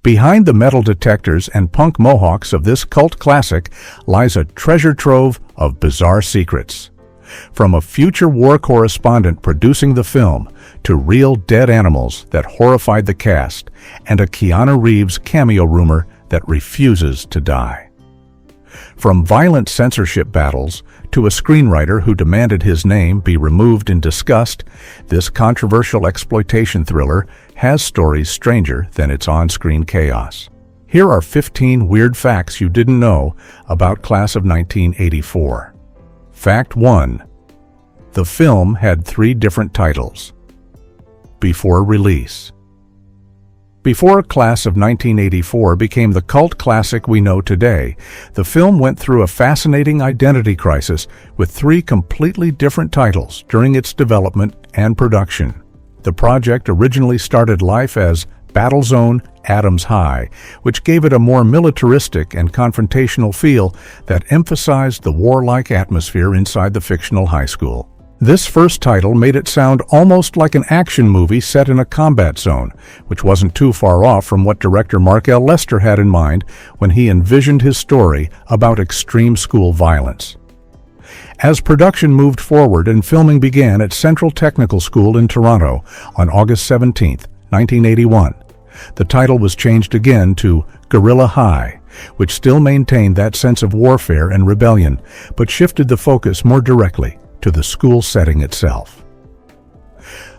Behind the metal detectors and punk mohawks of this cult classic lies a treasure trove of bizarre secrets. From a future war correspondent producing the film to real dead animals that horrified the cast and a Keanu Reeves cameo rumor that refuses to die. From violent censorship battles to a screenwriter who demanded his name be removed in disgust, this controversial exploitation thriller has stories stranger than its on-screen chaos. Here are 15 weird facts you didn't know about Class of 1984. Fact 1. The film had 3 different titles. Before release. Before Class of 1984 became the cult classic we know today, the film went through a fascinating identity crisis with 3 completely different titles during its development and production. The project originally started life as Battlezone Adams High, which gave it a more militaristic and confrontational feel that emphasized the warlike atmosphere inside the fictional high school. This first title made it sound almost like an action movie set in a combat zone, which wasn't too far off from what director Mark L. Lester had in mind when he envisioned his story about extreme school violence. As production moved forward and filming began at Central Technical School in Toronto on August 17, 1981, the title was changed again to Guerrilla High, which still maintained that sense of warfare and rebellion, but shifted the focus more directly to the school setting itself.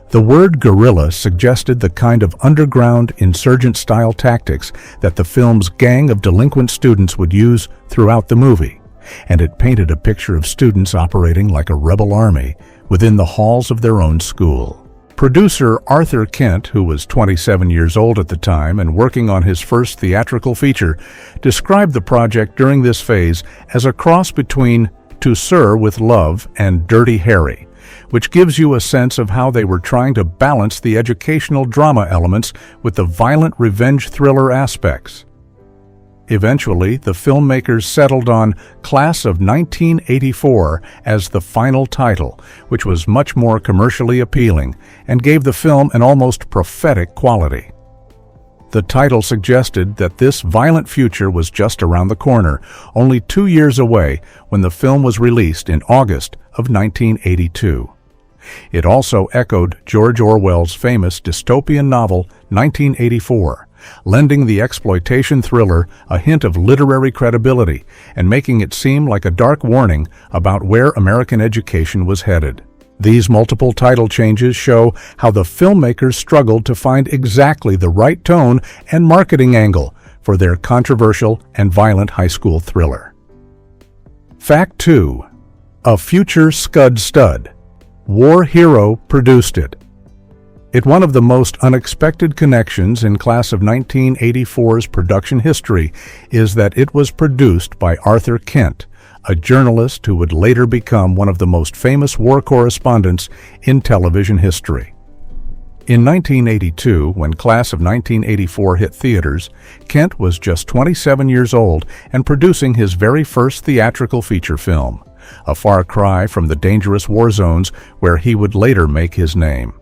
The word guerrilla suggested the kind of underground, insurgent-style tactics that the film's gang of delinquent students would use throughout the movie, and it painted a picture of students operating like a rebel army within the halls of their own school. Producer Arthur Kent, who was 27 years old at the time and working on his first theatrical feature, described the project during this phase as a cross between To Sir with Love and Dirty Harry, which gives you a sense of how they were trying to balance the educational drama elements with the violent revenge thriller aspects. Eventually, the filmmakers settled on Class of 1984 as the final title, which was much more commercially appealing and gave the film an almost prophetic quality. The title suggested that this violent future was just around the corner, only 2 years away when the film was released in August of 1982. It also echoed George Orwell's famous dystopian novel 1984, lending the exploitation thriller a hint of literary credibility and making it seem like a dark warning about where American education was headed. These multiple title changes show how the filmmakers struggled to find exactly the right tone and marketing angle for their controversial and violent high school thriller. Fact 2. A future scud stud. War hero produced it. One of the most unexpected connections in Class of 1984's production history is that it was produced by Arthur Kent, a journalist who would later become one of the most famous war correspondents in television history. In 1982, when Class of 1984 hit theaters, Kent was just 27 years old and producing his very first theatrical feature film, a far cry from the dangerous war zones where he would later make his name.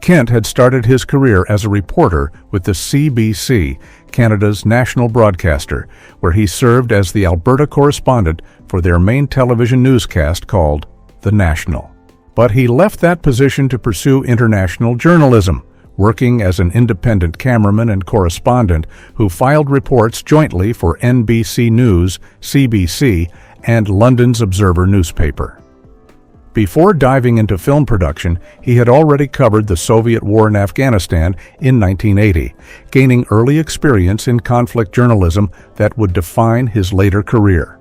Kent had started his career as a reporter with the CBC, Canada's national broadcaster, where he served as the Alberta correspondent for their main television newscast called The National. But he left that position to pursue international journalism, working as an independent cameraman and correspondent who filed reports jointly for NBC News, CBC, and London's Observer newspaper. Before diving into film production, he had already covered the Soviet war in Afghanistan in 1980, gaining early experience in conflict journalism that would define his later career.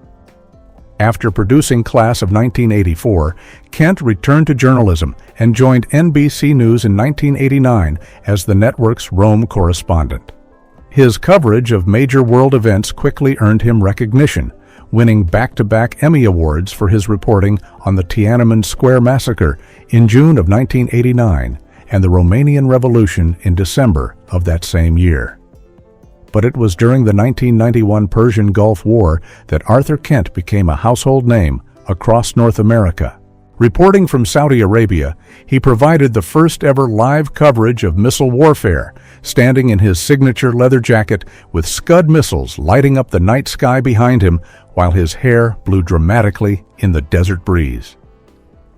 After producing Class of 1984, Kent returned to journalism and joined NBC News in 1989 as the network's Rome correspondent. His coverage of major world events quickly earned him recognition, winning back-to-back Emmy Awards for his reporting on the Tiananmen Square massacre in June of 1989 and the Romanian Revolution in December of that same year. But it was during the 1991 Persian Gulf War that Arthur Kent became a household name across North America, Reporting from Saudi Arabia, he provided the first-ever live coverage of missile warfare, standing in his signature leather jacket with Scud missiles lighting up the night sky behind him while his hair blew dramatically in the desert breeze.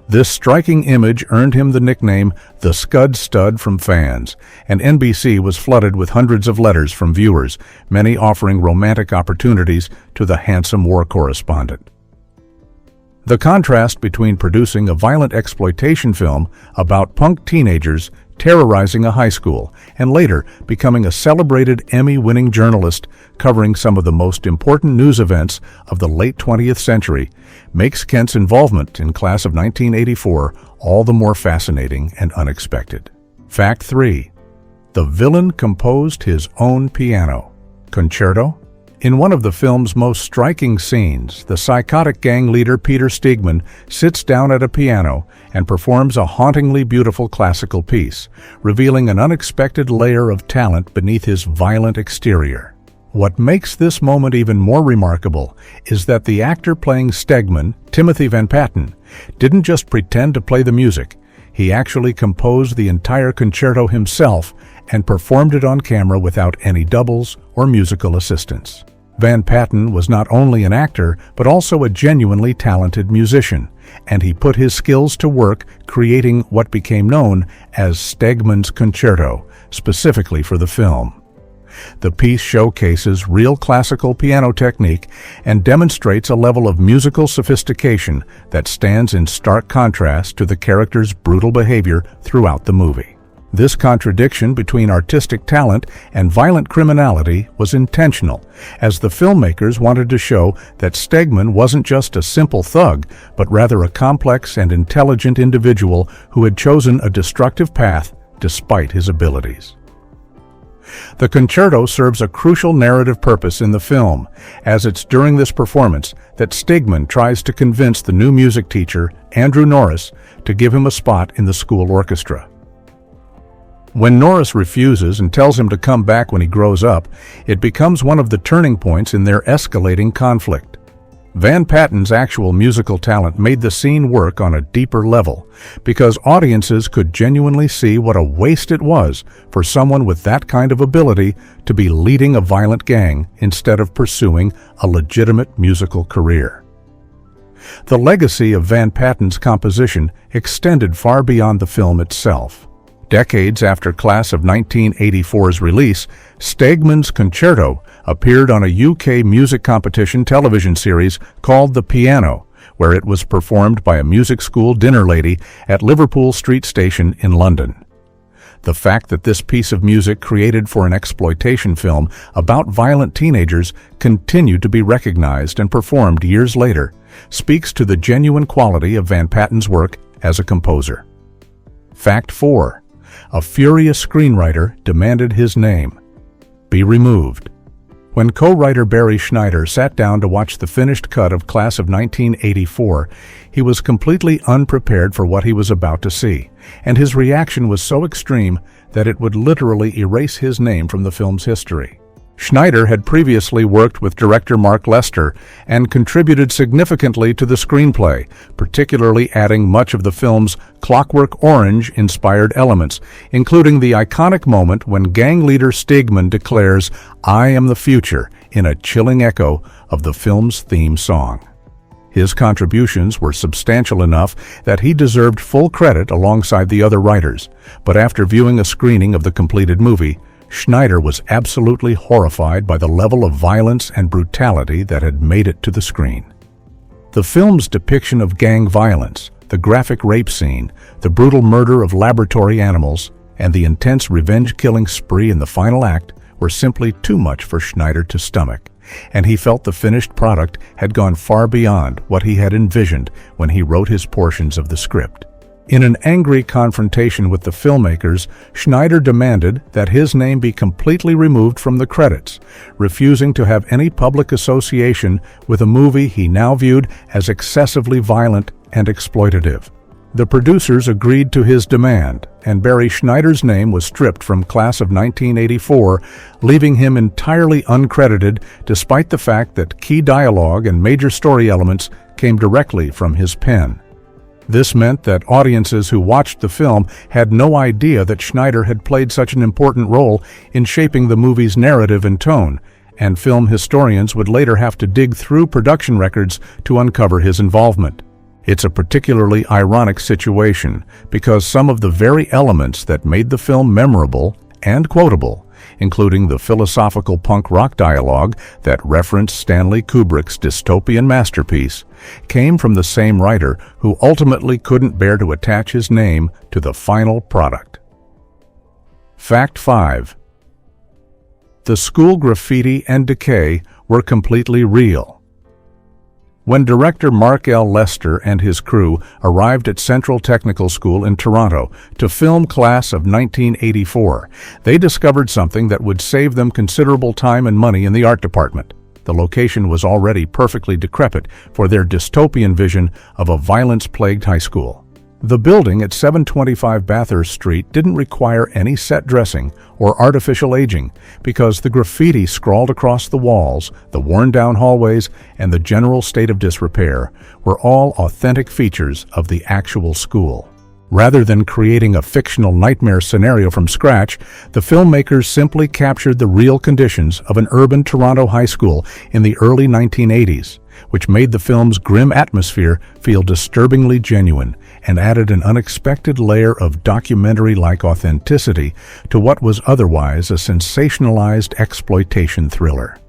This striking image earned him the nickname the Scud Stud from fans, and NBC was flooded with hundreds of letters from viewers, many offering romantic opportunities to the handsome war correspondent. The contrast between producing a violent exploitation film about punk teenagers terrorizing a high school and later becoming a celebrated Emmy-winning journalist covering some of the most important news events of the late 20th century makes Kent's involvement in Class of 1984 all the more fascinating and unexpected. Fact 3. The villain composed his own piano. Concerto? In one of the film's most striking scenes, the psychotic gang leader Peter Stegman sits down at a piano and performs a hauntingly beautiful classical piece, revealing an unexpected layer of talent beneath his violent exterior. What makes this moment even more remarkable is that the actor playing Stegman, Timothy Van Patten, didn't just pretend to play the music. He actually composed the entire concerto himself and performed it on camera without any doubles or musical assistants. Van Patten was not only an actor, but also a genuinely talented musician, and he put his skills to work creating what became known as Stegman's Concerto, specifically for the film. The piece showcases real classical piano technique and demonstrates a level of musical sophistication that stands in stark contrast to the character's brutal behavior throughout the movie. This contradiction between artistic talent and violent criminality was intentional, as the filmmakers wanted to show that Stegman wasn't just a simple thug, but rather a complex and intelligent individual who had chosen a destructive path despite his abilities. The concerto serves a crucial narrative purpose in the film, as it's during this performance that Stegman tries to convince the new music teacher, Andrew Norris, to give him a spot in the school orchestra. When Norris refuses and tells him to come back when he grows up, it becomes one of the turning points in their escalating conflict. Van Patten's actual musical talent made the scene work on a deeper level, because audiences could genuinely see what a waste it was for someone with that kind of ability to be leading a violent gang instead of pursuing a legitimate musical career. The legacy of Van Patten's composition extended far beyond the film itself. Decades after Class of 1984's release, Stegman's Concerto appeared on a UK music competition television series called The Piano, where it was performed by a music school dinner lady at Liverpool Street Station in London. The fact that this piece of music created for an exploitation film about violent teenagers continued to be recognized and performed years later speaks to the genuine quality of Van Patten's work as a composer. Fact 4. A furious screenwriter demanded his name be removed. When co-writer Barry Schneider sat down to watch the finished cut of Class of 1984, he was completely unprepared for what he was about to see, and his reaction was so extreme that it would literally erase his name from the film's history. Schneider had previously worked with director Mark Lester and contributed significantly to the screenplay, particularly adding much of the film's Clockwork Orange-inspired elements, including the iconic moment when gang leader Stegman declares, "I am the future," in a chilling echo of the film's theme song. His contributions were substantial enough that he deserved full credit alongside the other writers, but after viewing a screening of the completed movie, Schneider was absolutely horrified by the level of violence and brutality that had made it to the screen. The film's depiction of gang violence, the graphic rape scene, the brutal murder of laboratory animals, and the intense revenge-killing spree in the final act were simply too much for Schneider to stomach, and he felt the finished product had gone far beyond what he had envisioned when he wrote his portions of the script. In an angry confrontation with the filmmakers, Schneider demanded that his name be completely removed from the credits, refusing to have any public association with a movie he now viewed as excessively violent and exploitative. The producers agreed to his demand, and Barry Schneider's name was stripped from Class of 1984, leaving him entirely uncredited despite the fact that key dialogue and major story elements came directly from his pen. This meant that audiences who watched the film had no idea that Schneider had played such an important role in shaping the movie's narrative and tone, and film historians would later have to dig through production records to uncover his involvement. It's a particularly ironic situation because some of the very elements that made the film memorable and quotable, including the philosophical punk rock dialogue that referenced Stanley Kubrick's dystopian masterpiece, came from the same writer who ultimately couldn't bear to attach his name to the final product. Fact 5. The school graffiti and decay were completely real. When director Mark L. Lester and his crew arrived at Central Technical School in Toronto to film Class of 1984, they discovered something that would save them considerable time and money in the art department. The location was already perfectly decrepit for their dystopian vision of a violence-plagued high school. The building at 725 Bathurst Street didn't require any set dressing or artificial aging because the graffiti scrawled across the walls, the worn-down hallways, and the general state of disrepair were all authentic features of the actual school. Rather than creating a fictional nightmare scenario from scratch, the filmmakers simply captured the real conditions of an urban Toronto high school in the early 1980s, which made the film's grim atmosphere feel disturbingly genuine and added an unexpected layer of documentary-like authenticity to what was otherwise a sensationalized exploitation thriller.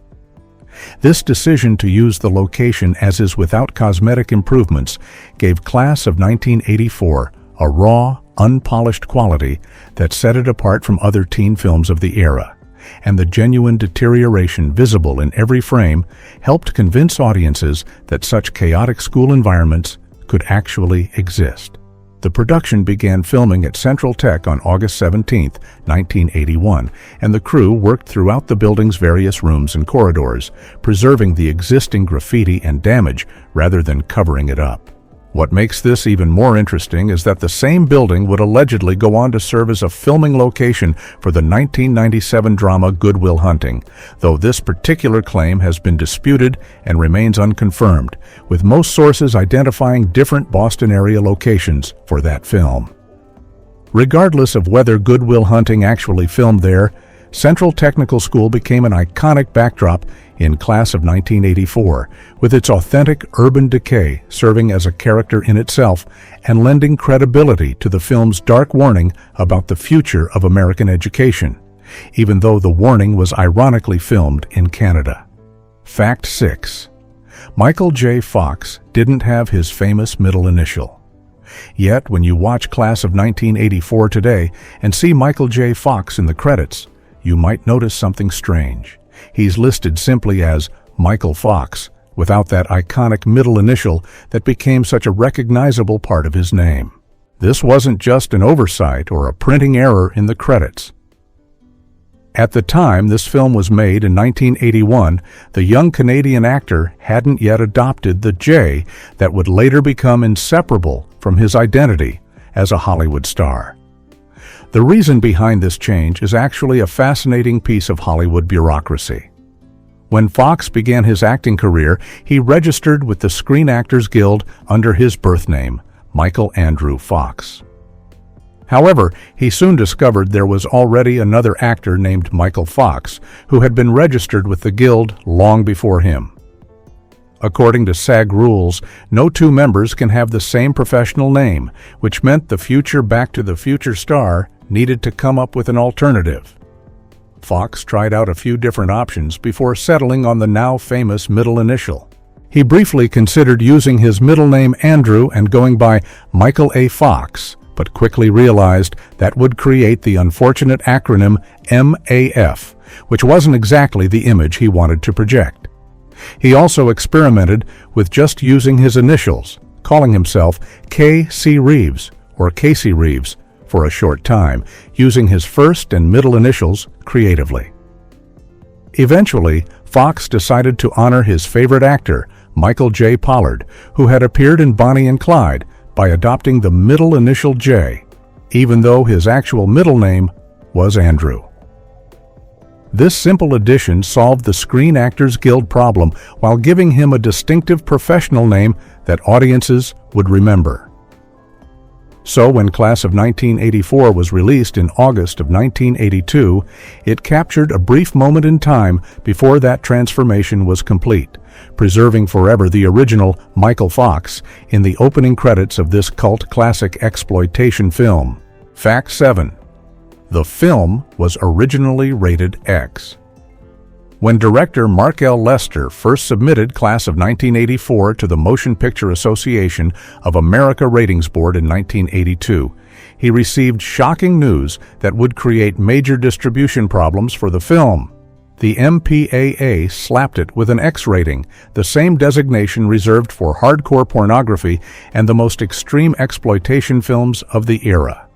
This decision to use the location as is without cosmetic improvements gave Class of 1984 a raw, unpolished quality that set it apart from other teen films of the era, and the genuine deterioration visible in every frame helped convince audiences that such chaotic school environments could actually exist. The production began filming at Central Tech on August 17, 1981, and the crew worked throughout the building's various rooms and corridors, preserving the existing graffiti and damage rather than covering it up. What makes this even more interesting is that the same building would allegedly go on to serve as a filming location for the 1997 drama Good Will Hunting, though this particular claim has been disputed and remains unconfirmed, with most sources identifying different Boston area locations for that film. Regardless of whether Good Will Hunting actually filmed there, Central Technical School became an iconic backdrop in Class of 1984, with its authentic urban decay serving as a character in itself and lending credibility to the film's dark warning about the future of American education, even though the warning was ironically filmed in Canada. Fact 6. Michael J. Fox didn't have his famous middle initial. Yet, when you watch Class of 1984 today and see Michael J. Fox in the credits, you might notice something strange. He's listed simply as Michael Fox, without that iconic middle initial that became such a recognizable part of his name. This wasn't just an oversight or a printing error in the credits. At the time this film was made in 1981, the young Canadian actor hadn't yet adopted the J that would later become inseparable from his identity as a Hollywood star. The reason behind this change is actually a fascinating piece of Hollywood bureaucracy. When Fox began his acting career, he registered with the Screen Actors Guild under his birth name, Michael Andrew Fox. However, he soon discovered there was already another actor named Michael Fox who had been registered with the Guild long before him. According to SAG rules, no two members can have the same professional name, which meant the future Back to the Future star needed to come up with an alternative. Fox tried out a few different options before settling on the now famous middle initial. He briefly considered using his middle name Andrew and going by Michael A. Fox, but quickly realized that would create the unfortunate acronym MAF, which wasn't exactly the image he wanted to project. He also experimented with just using his initials, calling himself K.C. Reeves or Casey Reeves for a short time, using his first and middle initials creatively. Eventually, Fox decided to honor his favorite actor, Michael J. Pollard, who had appeared in Bonnie and Clyde, by adopting the middle initial J, even though his actual middle name was Andrew. This simple addition solved the Screen Actors Guild problem while giving him a distinctive professional name that audiences would remember. So when Class of 1984 was released in August of 1982, it captured a brief moment in time before that transformation was complete, preserving forever the original Michael Fox in the opening credits of this cult classic exploitation film. Fact 7. The film was originally rated X. When director Mark L. Lester first submitted Class of 1984 to the Motion Picture Association of America Ratings Board in 1982, he received shocking news that would create major distribution problems for the film. The MPAA slapped it with an X rating, the same designation reserved for hardcore pornography and the most extreme exploitation films of the era.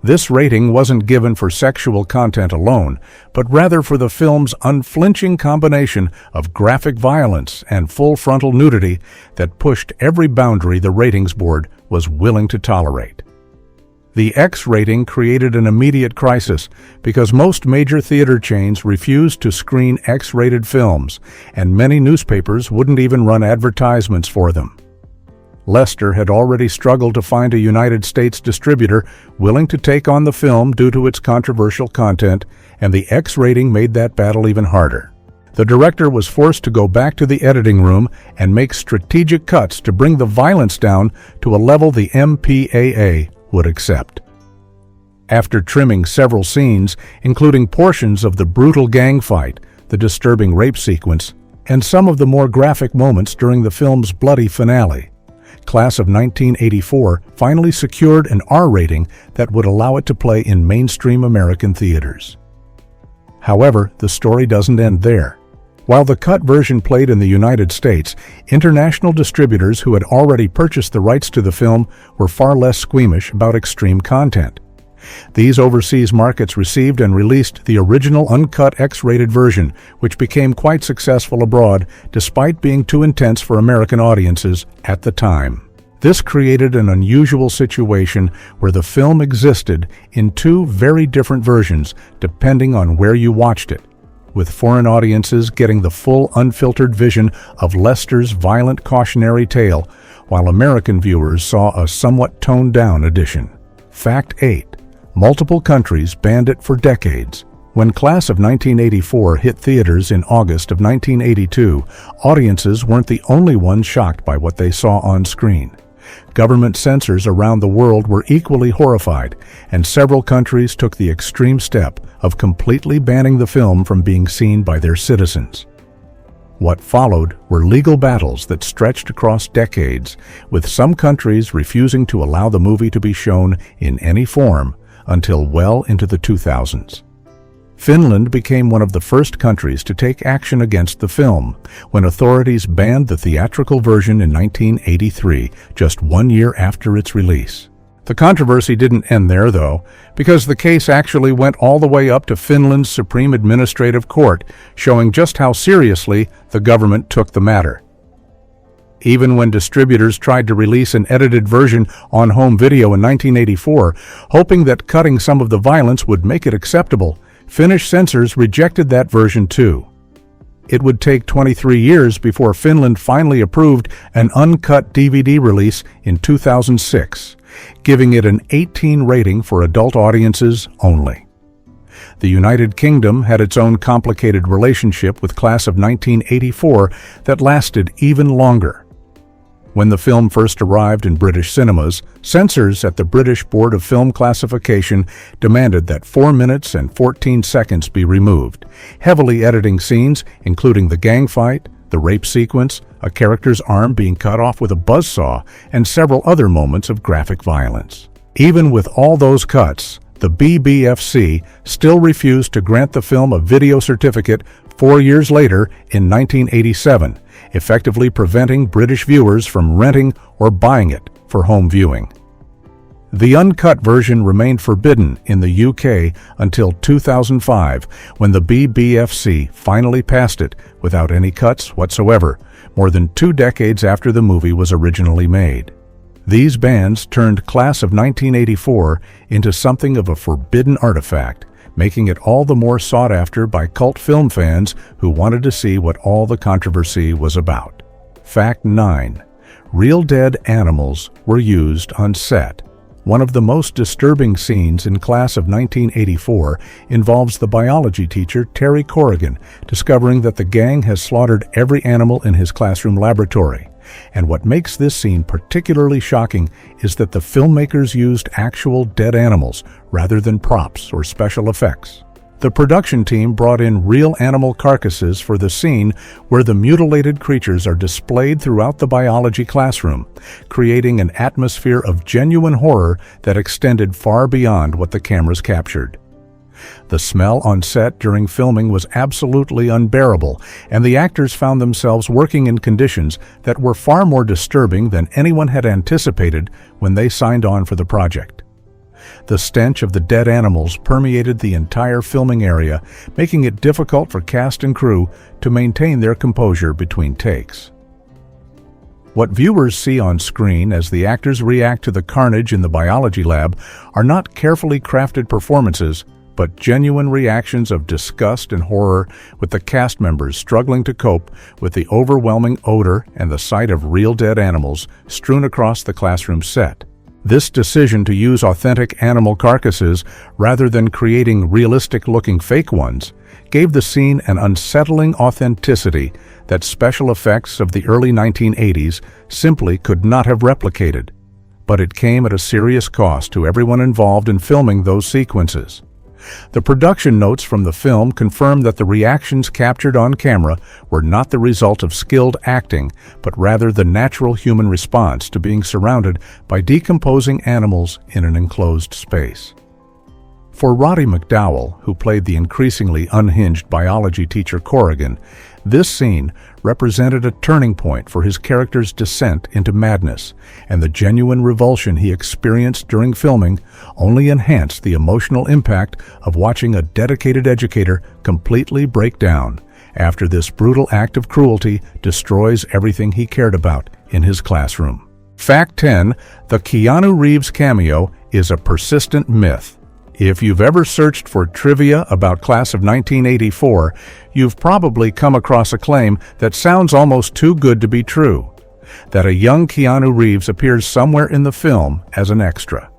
This rating wasn't given for sexual content alone, but rather for the film's unflinching combination of graphic violence and full frontal nudity that pushed every boundary the ratings board was willing to tolerate. The X rating created an immediate crisis because most major theater chains refused to screen X-rated films, and many newspapers wouldn't even run advertisements for them. Lester had already struggled to find a United States distributor willing to take on the film due to its controversial content, and the X rating made that battle even harder. The director was forced to go back to the editing room and make strategic cuts to bring the violence down to a level the MPAA would accept. After trimming several scenes, including portions of the brutal gang fight, the disturbing rape sequence, and some of the more graphic moments during the film's bloody finale, Class of 1984 finally secured an R rating that would allow it to play in mainstream American theaters. However, the story doesn't end there. While the cut version played in the United States, international distributors who had already purchased the rights to the film were far less squeamish about extreme content. These overseas markets received and released the original uncut X-rated version, which became quite successful abroad despite being too intense for American audiences at the time. This created an unusual situation where the film existed in two very different versions depending on where you watched it, with foreign audiences getting the full unfiltered vision of Lester's violent cautionary tale, while American viewers saw a somewhat toned-down edition. Fact 8. Multiple countries banned it for decades. When Class of 1984 hit theaters in August of 1982, audiences weren't the only ones shocked by what they saw on screen. Government censors around the world were equally horrified, and several countries took the extreme step of completely banning the film from being seen by their citizens. What followed were legal battles that stretched across decades, with some countries refusing to allow the movie to be shown in any form until well into the 2000s. Finland became one of the first countries to take action against the film when authorities banned the theatrical version in 1983, just 1 year after its release. The controversy didn't end there, though, because the case actually went all the way up to Finland's Supreme Administrative Court, showing just how seriously the government took the matter. Even when distributors tried to release an edited version on home video in 1984, hoping that cutting some of the violence would make it acceptable, Finnish censors rejected that version too. It would take 23 years before Finland finally approved an uncut DVD release in 2006, giving it an 18 rating for adult audiences only. The United Kingdom had its own complicated relationship with Class of 1984 that lasted even longer. When the film first arrived in British cinemas, censors at the British Board of Film Classification demanded that 4 minutes and 14 seconds be removed, heavily editing scenes including the gang fight, the rape sequence, a character's arm being cut off with a buzzsaw, and several other moments of graphic violence. Even with all those cuts, the BBFC still refused to grant the film a video certificate 4 years later in 1987, effectively preventing British viewers from renting or buying it for home viewing. The uncut version remained forbidden in the UK until 2005, when the BBFC finally passed it without any cuts whatsoever, more than 2 decades after the movie was originally made. These bans turned Class of 1984 into something of a forbidden artifact, making it all the more sought after by cult film fans who wanted to see what all the controversy was about. Fact 9. Real dead animals were used on set. One of the most disturbing scenes in Class of 1984 involves the biology teacher Terry Corrigan discovering that the gang has slaughtered every animal in his classroom laboratory. And what makes this scene particularly shocking is that the filmmakers used actual dead animals rather than props or special effects. The production team brought in real animal carcasses for the scene where the mutilated creatures are displayed throughout the biology classroom, creating an atmosphere of genuine horror that extended far beyond what the cameras captured. The smell on set during filming was absolutely unbearable, and the actors found themselves working in conditions that were far more disturbing than anyone had anticipated when they signed on for the project. The stench of the dead animals permeated the entire filming area, making it difficult for cast and crew to maintain their composure between takes. What viewers see on screen as the actors react to the carnage in the biology lab are not carefully crafted performances, but genuine reactions of disgust and horror, with the cast members struggling to cope with the overwhelming odor and the sight of real dead animals strewn across the classroom set. This decision to use authentic animal carcasses rather than creating realistic-looking fake ones gave the scene an unsettling authenticity that special effects of the early 1980s simply could not have replicated. But it came at a serious cost to everyone involved in filming those sequences. The production notes from the film confirm that the reactions captured on camera were not the result of skilled acting, but rather the natural human response to being surrounded by decomposing animals in an enclosed space. For Roddy McDowall, who played the increasingly unhinged biology teacher Corrigan, this scene represented a turning point for his character's descent into madness, and the genuine revulsion he experienced during filming only enhanced the emotional impact of watching a dedicated educator completely break down after this brutal act of cruelty destroys everything he cared about in his classroom. Fact 10. The Keanu Reeves cameo is a persistent myth. If you've ever searched for trivia about Class of 1984, you've probably come across a claim that sounds almost too good to be true, that a young Keanu Reeves appears somewhere in the film as an extra.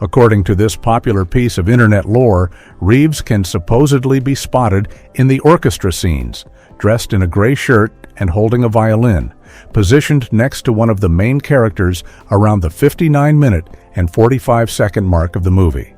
According to this popular piece of internet lore, Reeves can supposedly be spotted in the orchestra scenes, dressed in a gray shirt and holding a violin, positioned next to one of the main characters around the 59-minute and 45-second mark of the movie.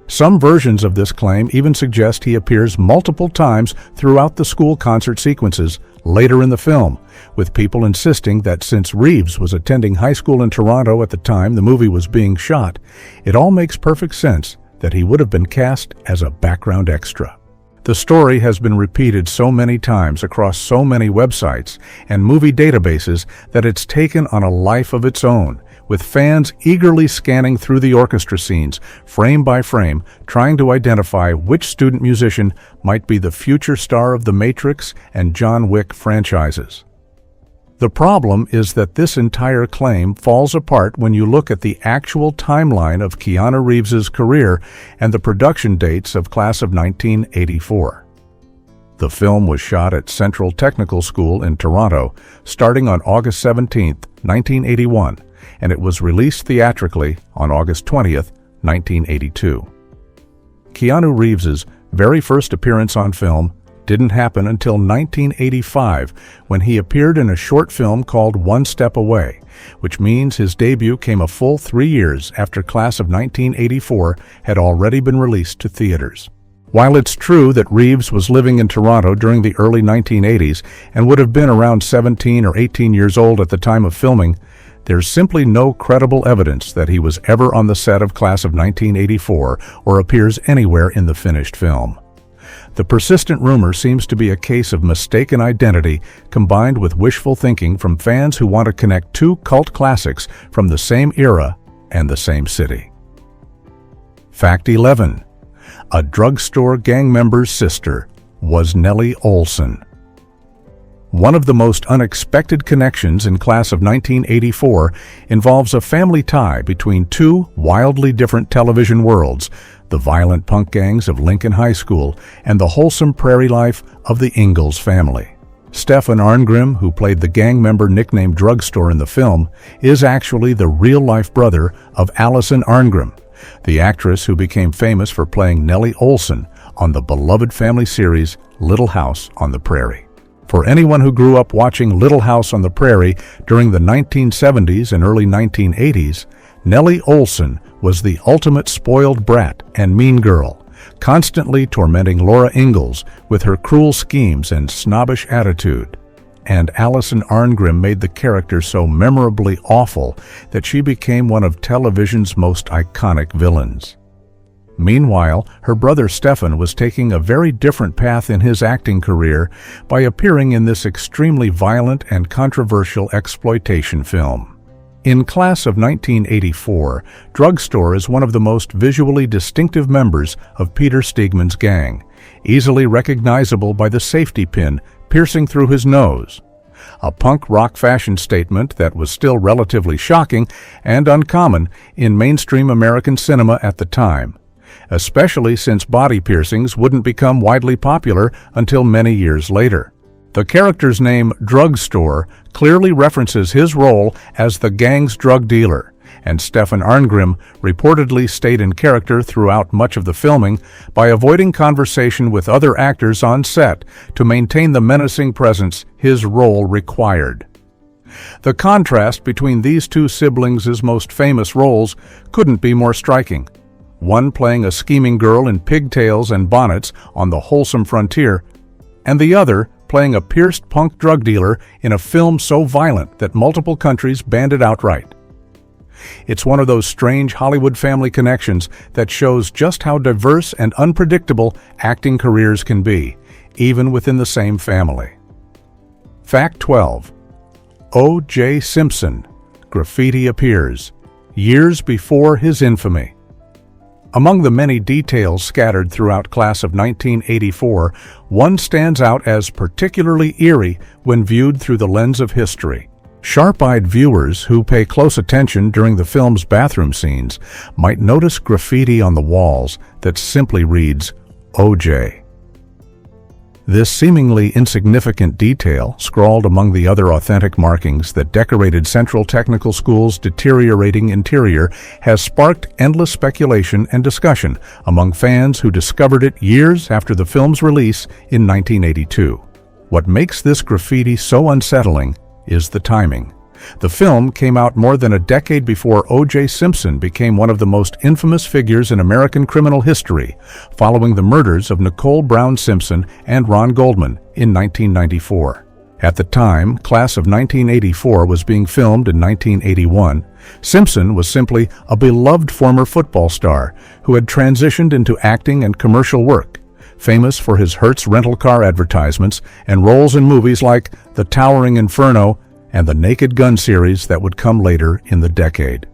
Some versions of this claim even suggest he appears multiple times throughout the school concert sequences later in the film, with people insisting that since Reeves was attending high school in Toronto at the time the movie was being shot, it all makes perfect sense that he would have been cast as a background extra. The story has been repeated so many times across so many websites and movie databases that it's taken on a life of its own, with fans eagerly scanning through the orchestra scenes, frame by frame, trying to identify which student musician might be the future star of the Matrix and John Wick franchises. The problem is that this entire claim falls apart when you look at the actual timeline of Keanu Reeves's career and the production dates of Class of 1984. The film was shot at Central Technical School in Toronto, starting on August 17, 1981, and it was released theatrically on August 20, 1982. Keanu Reeves's very first appearance on film didn't happen until 1985, when he appeared in a short film called One Step Away, which means his debut came a full 3 years after Class of 1984 had already been released to theaters. While it's true that Reeves was living in Toronto during the early 1980s and would have been around 17 or 18 years old at the time of filming, there's simply no credible evidence that he was ever on the set of Class of 1984 or appears anywhere in the finished film. The persistent rumor seems to be a case of mistaken identity combined with wishful thinking from fans who want to connect two cult classics from the same era and the same city. Fact 11. A drugstore gang member's sister was Nellie Oleson. One of the most unexpected connections in Class of 1984 involves a family tie between two wildly different television worlds, the violent punk gangs of Lincoln High School and the wholesome prairie life of the Ingalls family. Stefan Arngrim, who played the gang member nicknamed Drugstore in the film, is actually the real-life brother of Allison Arngrim, the actress who became famous for playing Nellie Olson on the beloved family series Little House on the Prairie. For anyone who grew up watching Little House on the Prairie during the 1970s and early 1980s, Nellie Olson was the ultimate spoiled brat and mean girl, constantly tormenting Laura Ingalls with her cruel schemes and snobbish attitude. And Allison Arngrim made the character so memorably awful that she became one of television's most iconic villains. Meanwhile, her brother Stefan was taking a very different path in his acting career by appearing in this extremely violent and controversial exploitation film. In Class of 1984, Drugstore is one of the most visually distinctive members of Peter Steegman's gang, easily recognizable by the safety pin piercing through his nose. A punk rock fashion statement that was still relatively shocking and uncommon in mainstream American cinema at the time, especially since body piercings wouldn't become widely popular until many years later. The character's name, Drugstore, clearly references his role as the gang's drug dealer, and Stefan Arngrim reportedly stayed in character throughout much of the filming by avoiding conversation with other actors on set to maintain the menacing presence his role required. The contrast between these two siblings' most famous roles couldn't be more striking. One playing a scheming girl in pigtails and bonnets on the wholesome frontier, and the other playing a pierced punk drug dealer in a film so violent that multiple countries banned it outright. It's one of those strange Hollywood family connections that shows just how diverse and unpredictable acting careers can be, even within the same family. Fact 12. O.J. Simpson. Graffiti appears years before his infamy. Among the many details scattered throughout Class of 1984, one stands out as particularly eerie when viewed through the lens of history. Sharp-eyed viewers who pay close attention during the film's bathroom scenes might notice graffiti on the walls that simply reads, OJ. This seemingly insignificant detail, scrawled among the other authentic markings that decorated Central Technical School's deteriorating interior, has sparked endless speculation and discussion among fans who discovered it years after the film's release in 1982. What makes this graffiti so unsettling is the timing. The film came out more than a decade before O.J. Simpson became one of the most infamous figures in American criminal history, following the murders of Nicole Brown Simpson and Ron Goldman in 1994. At the time, Class of 1984 was being filmed in 1981. Simpson was simply a beloved former football star who had transitioned into acting and commercial work, famous for his Hertz rental car advertisements and roles in movies like The Towering Inferno and the Naked Gun series that would come later in the decade.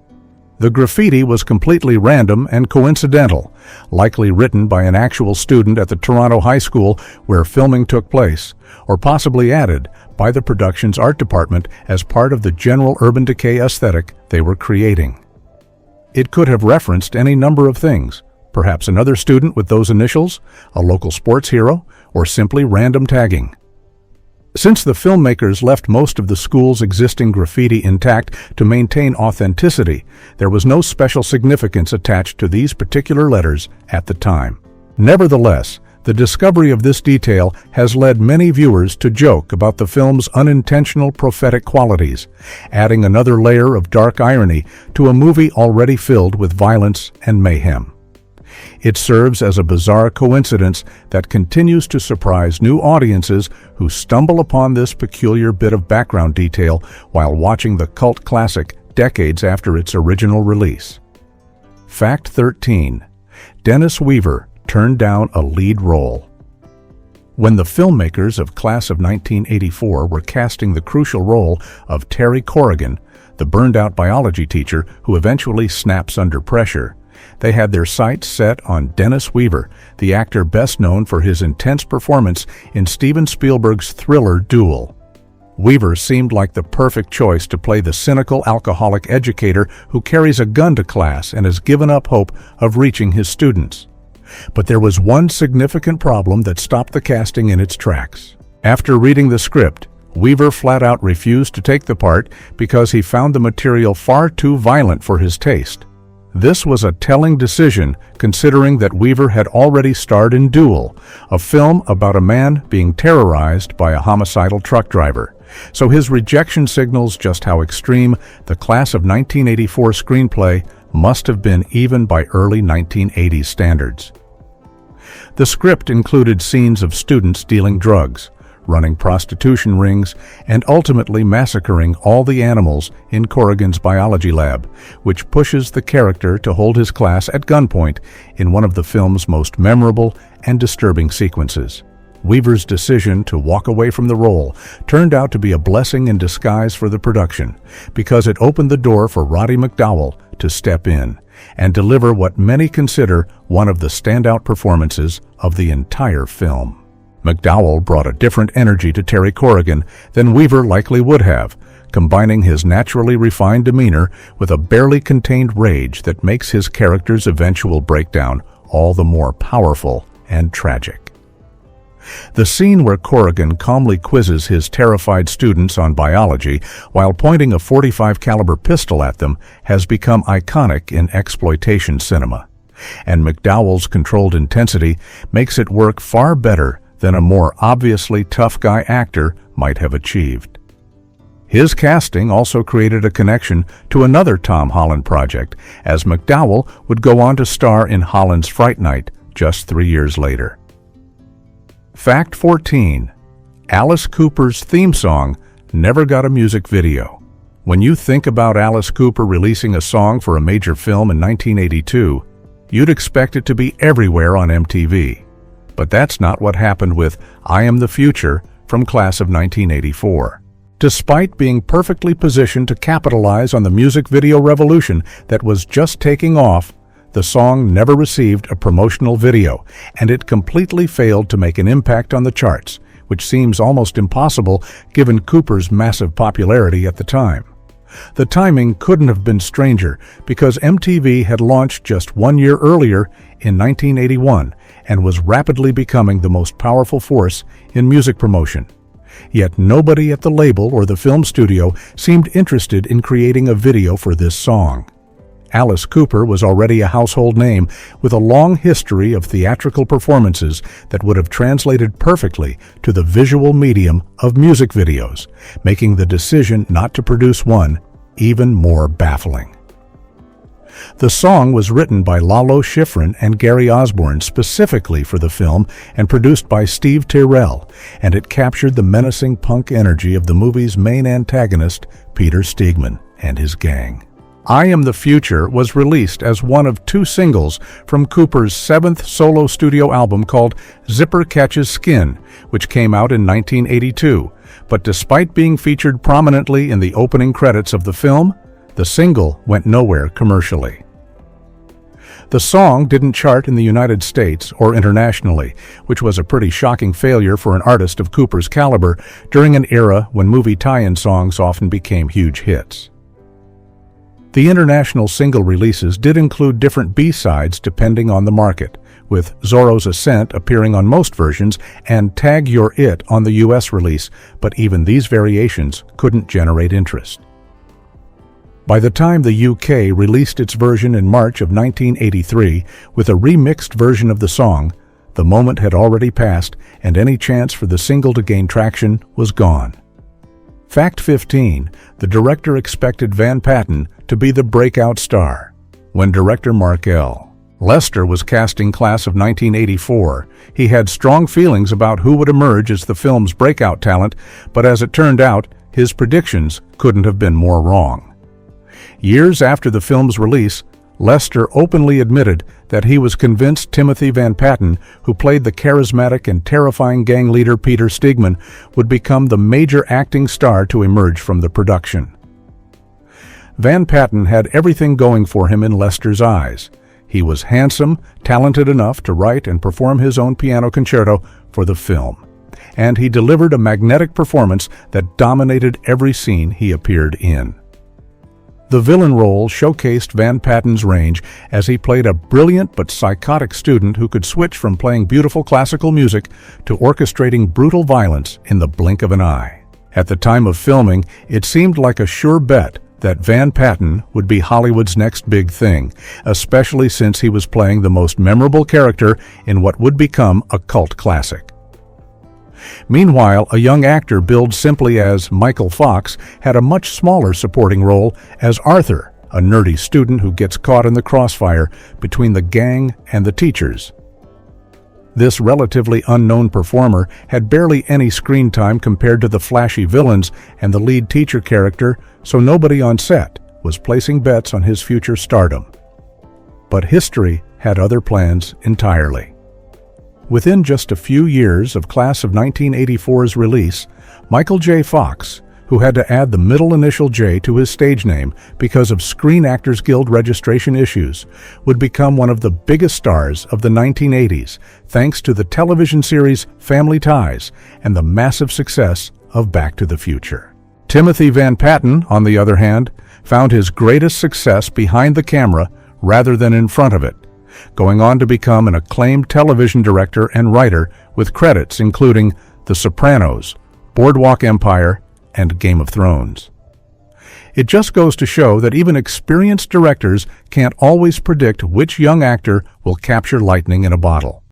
The graffiti was completely random and coincidental, likely written by an actual student at the Toronto High School where filming took place, or possibly added by the production's art department as part of the general urban decay aesthetic they were creating. It could have referenced any number of things, perhaps another student with those initials, a local sports hero, or simply random tagging. Since the filmmakers left most of the school's existing graffiti intact to maintain authenticity, there was no special significance attached to these particular letters at the time. Nevertheless, the discovery of this detail has led many viewers to joke about the film's unintentional prophetic qualities, adding another layer of dark irony to a movie already filled with violence and mayhem. It serves as a bizarre coincidence that continues to surprise new audiences who stumble upon this peculiar bit of background detail while watching the cult classic decades after its original release. Fact 13. Dennis Weaver turned down a lead role. When the filmmakers of Class of 1984 were casting the crucial role of Terry Corrigan, the burned-out biology teacher who eventually snaps under pressure, they had their sights set on Dennis Weaver, the actor best known for his intense performance in Steven Spielberg's thriller Duel. Weaver seemed like the perfect choice to play the cynical alcoholic educator who carries a gun to class and has given up hope of reaching his students. But there was one significant problem that stopped the casting in its tracks. After reading the script, Weaver flat out refused to take the part because he found the material far too violent for his taste. This was a telling decision considering that Weaver had already starred in Duel, a film about a man being terrorized by a homicidal truck driver. So his rejection signals just how extreme the class of 1984 screenplay must have been even by early 1980s standards. The script included scenes of students dealing drugs, running prostitution rings, and ultimately massacring all the animals in Corrigan's biology lab, which pushes the character to hold his class at gunpoint in one of the film's most memorable and disturbing sequences. Weaver's decision to walk away from the role turned out to be a blessing in disguise for the production, because it opened the door for Roddy McDowall to step in and deliver what many consider one of the standout performances of the entire film. McDowall brought a different energy to Terry Corrigan than Weaver likely would have, combining his naturally refined demeanor with a barely contained rage that makes his character's eventual breakdown all the more powerful and tragic. The scene where Corrigan calmly quizzes his terrified students on biology while pointing a .45 caliber pistol at them has become iconic in exploitation cinema, and McDowall's controlled intensity makes it work far better than a more obviously tough guy actor might have achieved. His casting also created a connection to another Tom Holland project, as McDowall would go on to star in Holland's Fright Night just 3 years later. Fact 14. Alice Cooper's theme song never got a music video. When you think about Alice Cooper releasing a song for a major film in 1982, you'd expect it to be everywhere on MTV. But that's not what happened with I Am the Future from class of 1984. Despite being perfectly positioned to capitalize on the music video revolution that was just taking off, the song never received a promotional video, and it completely failed to make an impact on the charts, which seems almost impossible given Cooper's massive popularity at the time. The timing couldn't have been stranger because MTV had launched just 1 year earlier in 1981 and was rapidly becoming the most powerful force in music promotion. Yet nobody at the label or the film studio seemed interested in creating a video for this song. Alice Cooper was already a household name with a long history of theatrical performances that would have translated perfectly to the visual medium of music videos, making the decision not to produce one even more baffling. The song was written by Lalo Schifrin and Gary Osborne specifically for the film and produced by Steve Tyrrell, and it captured the menacing punk energy of the movie's main antagonist, Peter Steegman, and his gang. I Am the Future was released as one of 2 singles from Cooper's 7th solo studio album called Zipper Catches Skin, which came out in 1982, but despite being featured prominently in the opening credits of the film, the single went nowhere commercially. The song didn't chart in the United States or internationally, which was a pretty shocking failure for an artist of Cooper's caliber during an era when movie tie-in songs often became huge hits. The international single releases did include different B-sides depending on the market, with Zorro's Ascent appearing on most versions and Tag You're It on the US release, but even these variations couldn't generate interest. By the time the UK released its version in March of 1983 with a remixed version of the song, the moment had already passed and any chance for the single to gain traction was gone. Fact 15. The director expected Van Patten to be the breakout star. When director Mark L. Lester was casting class of 1984, he had strong feelings about who would emerge as the film's breakout talent, but as it turned out, his predictions couldn't have been more wrong. Years after the film's release, Lester openly admitted that he was convinced Timothy Van Patten, who played the charismatic and terrifying gang leader Peter Steegman, would become the major acting star to emerge from the production. Van Patten had everything going for him in Lester's eyes. He was handsome, talented enough to write and perform his own piano concerto for the film, and he delivered a magnetic performance that dominated every scene he appeared in. The villain role showcased Van Patten's range as he played a brilliant but psychotic student who could switch from playing beautiful classical music to orchestrating brutal violence in the blink of an eye. At the time of filming, it seemed like a sure bet that Van Patten would be Hollywood's next big thing, especially since he was playing the most memorable character in what would become a cult classic. Meanwhile, a young actor billed simply as Michael Fox had a much smaller supporting role as Arthur, a nerdy student who gets caught in the crossfire between the gang and the teachers. This relatively unknown performer had barely any screen time compared to the flashy villains and the lead teacher character, so nobody on set was placing bets on his future stardom. But history had other plans entirely. Within just a few years of Class of 1984's release, Michael J. Fox, who had to add the middle initial J to his stage name because of Screen Actors Guild registration issues, would become one of the biggest stars of the 1980s thanks to the television series Family Ties and the massive success of Back to the Future. Timothy Van Patten, on the other hand, found his greatest success behind the camera rather than in front of it, going on to become an acclaimed television director and writer with credits including The Sopranos, Boardwalk Empire, and Game of Thrones. It just goes to show that even experienced directors can't always predict which young actor will capture lightning in a bottle.